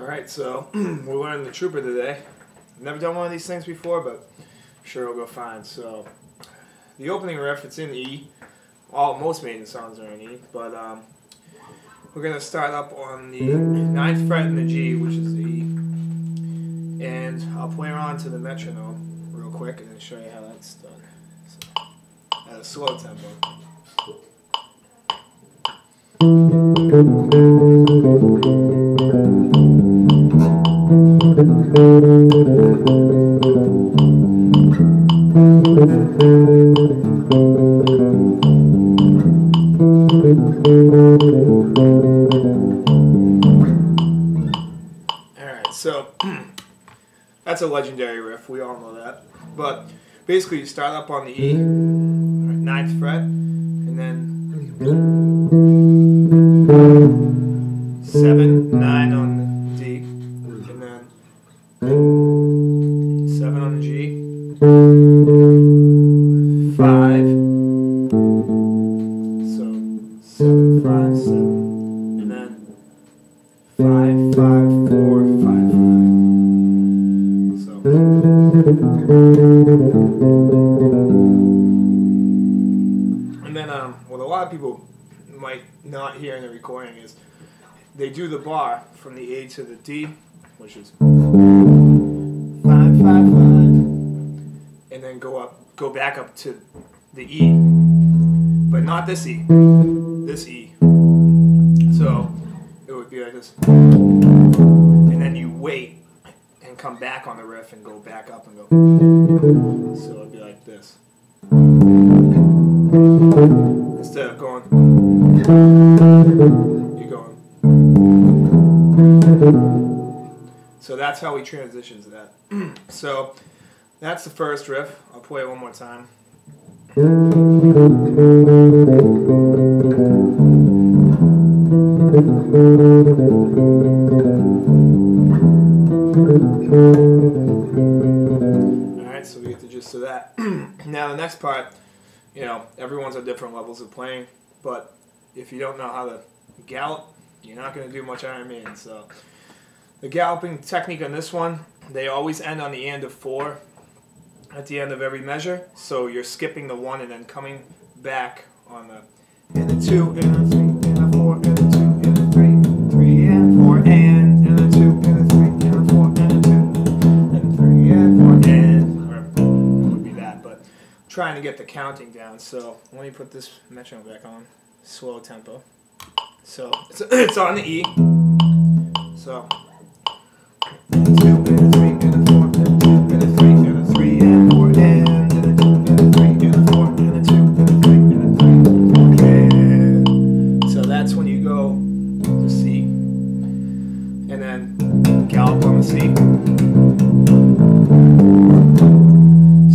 Alright, so we're learning the Trooper today. I've never done one of these things before, but I'm sure it'll go fine. So, the opening riff, it's in E. Most Maiden songs are in E, but we're going to start up on the 9th fret in the G, which is the E. And I'll play around to the metronome real quick and then show you how that's done. So, at a slow tempo. Alright, so that's a legendary riff, we all know that. But basically you start up on the E, 9th fret, and then 7, 9 on the D, and then 7 on the G, 5, so 7, 5, 7, and then 5, 5, 4, 5, 5. So, and then what a lot of people might not hear in the recording is they do the bar from the A to the D, which is 5, 5, 5, and then go back up to the E, but not this E, this E. So it would be like this, and then you wait and come back on the riff and go back up and go. So it'd be like this. Instead of going, you're going. So that's how we transition to that. So that's the first riff. I'll play it one more time. Alright, so we get the gist of that. Now the next part, you know, everyone's at different levels of playing, but if you don't know how to gallop, you're not going to do much Iron Maiden. So the galloping technique on this one, they always end on the end of 4 at the end of every measure. So you're skipping the 1 and then coming back on the and the 2 and the 3 and the 4 and the 2 and the 3, 3 and 4 and the 2 and the 3 and the 4 and the 2 and 3 and 4 and, or it would be that, but trying to get the counting down. So let me put this metronome back on, slow tempo. So it's on the E. So 2 and the 3 and the 4 and the 2 and the 3 and the 3 and 4 and the 2 and the 3 and the 4 and the 2 and the 3 and the 3 and so that's when you go to C and then gallop on the C.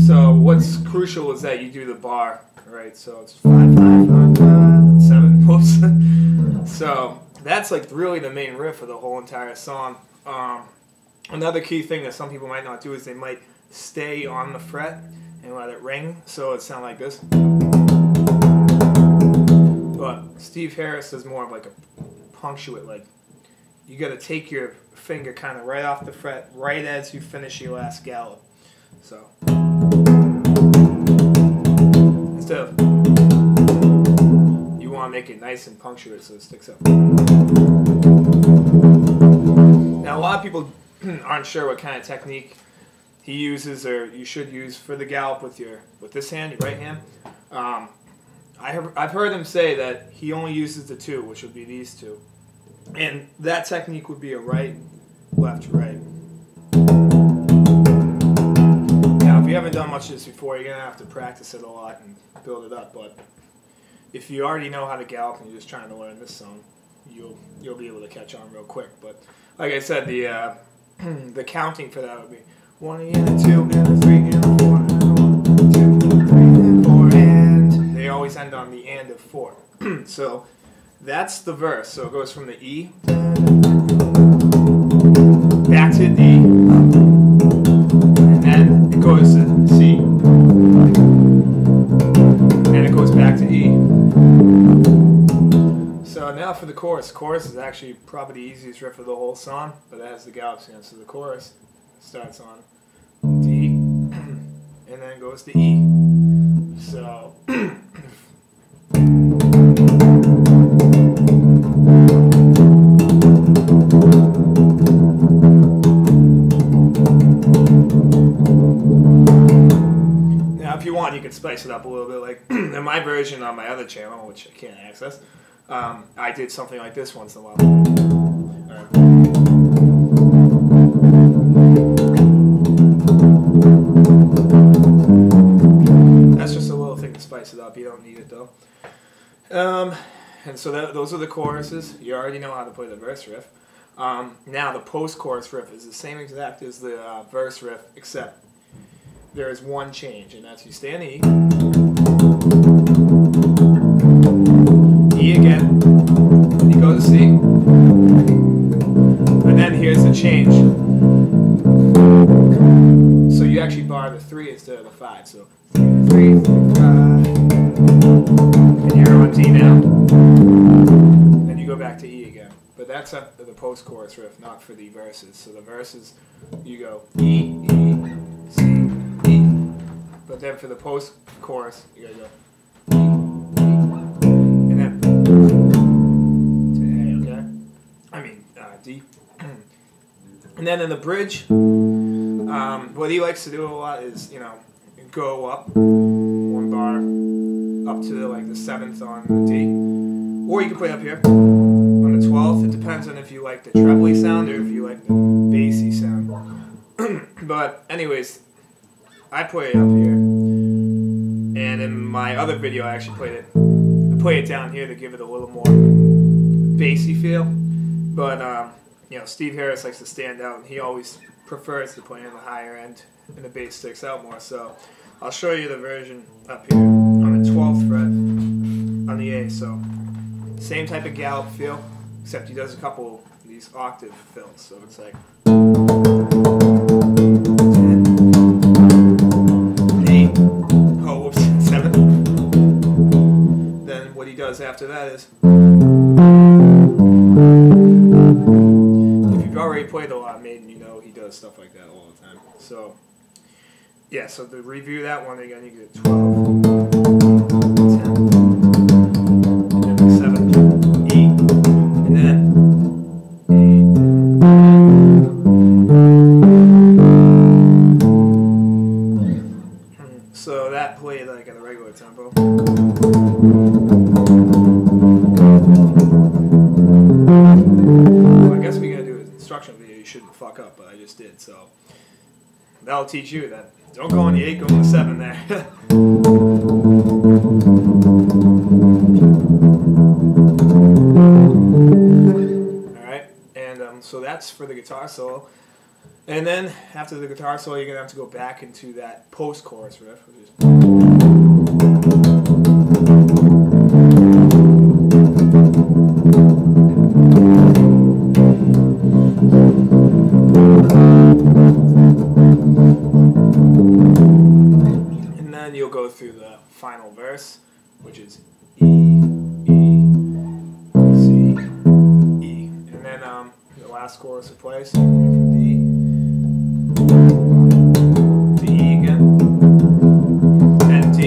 So what's crucial is that you do the bar, right? So it's 5, 5, 5, 5, 7. Whoops. So that's like really the main riff of the whole entire song. Another key thing that some people might not do is they might stay on the fret and let it ring, so it sounds like this. But Steve Harris does more of like a punctuate, like you got to take your finger kind of right off the fret right as you finish your last gallop. So instead of, you want to make it nice and punctuate so it sticks up. Now a lot of people aren't sure what kind of technique he uses or you should use for the gallop with this hand, your right hand. I've heard him say that he only uses the 2, which would be these 2, and that technique would be a right, left, right. Now, if you haven't done much of this before, you're gonna have to practice it a lot and build it up. But if you already know how to gallop and you're just trying to learn this song, you'll be able to catch on real quick. But like I said, the the counting for that would be 1 and a 2 and a 3 and a 4 and a 1, 2, 3 and 4 and they always end on the and of 4. So that's the verse. So it goes from the E back to D and then it goes to C and it goes back to E. So now for the chorus. chorus. Chorus is actually probably the easiest riff of the whole song, but it has the gallop sound. So the chorus starts on D and then goes to E. So now if you want, you can spice it up a little bit. Like in my version on my other channel, which I can't access, I did something like this once in a while. All right. Spice it up. You don't need it though. And so those are the choruses. You already know how to play the verse riff. Now the post-chorus riff is the same exact as the verse riff, except there is one change, and that's you stay on E, E again, you go to C, and then here's the change. So you actually bar the 3 instead of the 5. So 3, 5. And you're on D now. Then you go back to E again. But that's up the post-chorus riff, not for the verses. So the verses, you go E, E, C, E. But then for the post-chorus, you gotta go E, E, and then to A, okay? I mean, D. And then in the bridge, what he likes to do a lot is, you know, go up one bar up to like the 7th on the D, or you can play up here on the 12th. It depends on if you like the trebly sound or if you like the bassy sound. But anyways, I play it up here, and in my other video I actually I play it down here to give it a little more bassy feel. But you know, Steve Harris likes to stand out, and he always prefers to play on the higher end, and the bass sticks out more. So I'll show you the version up here on the 12th fret on the A. So same type of gallop feel, except he does a couple of these octave fills. So it's like 10, 8, oh whoops, 7. Then what he does after that is, if you've already played a lot of Maiden, you know he does stuff like that all the time. So yeah, so to review that one again, you get 12, 10, and then 7, E, and then 8. So that played like at a regular tempo. Well, I guess we gotta do an instructional video you shouldn't fuck up, but I just did, so that'll teach you that. Don't go on the 8, go on the 7 there. Alright, and so that's for the guitar solo. And then after the guitar solo, you're going to have to go back into that post-chorus riff, which is... You'll go through the final verse, which is E, E, C, E, and then the last chorus will play. So from D to E again, and D,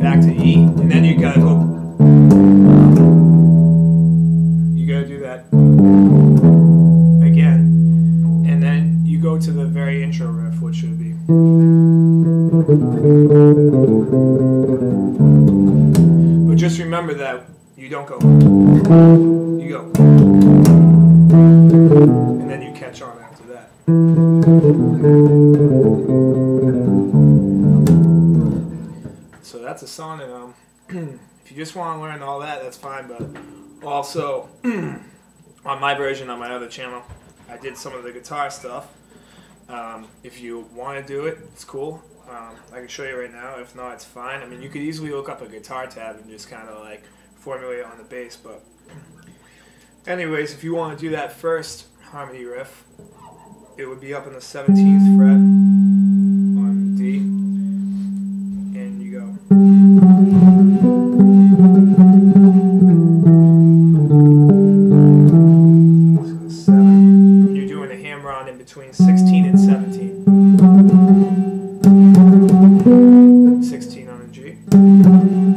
back to E, and then you gotta go. You gotta do that again. Go to the very intro riff, which should be. But just remember that you don't go. You go. And then you catch on after that. So that's a song, and if you just want to learn all that, that's fine. But also, on my version on my other channel, I did some of the guitar stuff. If you want to do it, it's cool. I can show you right now. If not, it's fine. I mean, you could easily look up a guitar tab and just kind of like formulate it on the bass. But anyways, if you want to do that first harmony riff, it would be up in the 17th fret on D, and you go.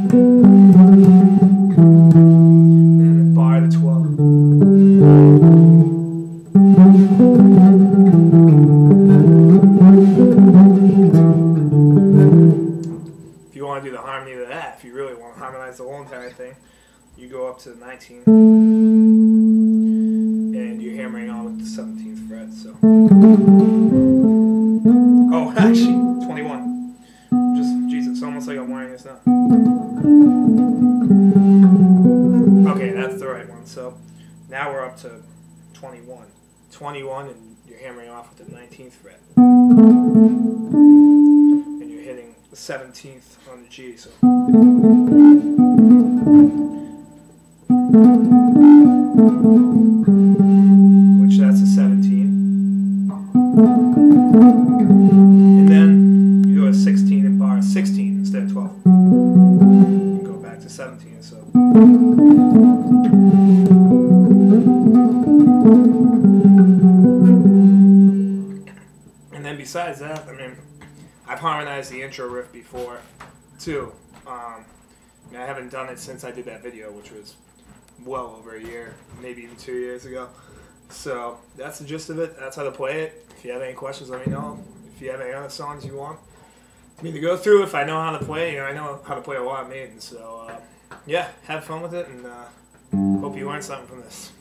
then a bar to 12. If you want to do the harmony of that, if you really want to harmonize the whole entire thing, you go up to 19, and you're hammering on with the 17th fret. So, oh, actually, 21. Just Jesus, almost like I'm wearing this now. Okay, that's the right one. So now we're up to 21. 21, and you're hammering off with the 19th fret, and you're hitting the 17th on the G. So. Which that's a 17. And then you go to 16 and bar 16 instead of 12. You go back to 17. So. And then besides that, I mean, I've harmonized the intro riff before too. I haven't done it since I did that video, which was well over a year, maybe even 2 years ago. So that's the gist of it. That's how to play it. If you have any questions, let me know. If you have any other songs you want me to go through, if I know how to play, I know how to play a lot of Maiden. So yeah, have fun with it, and hope you learned something from this.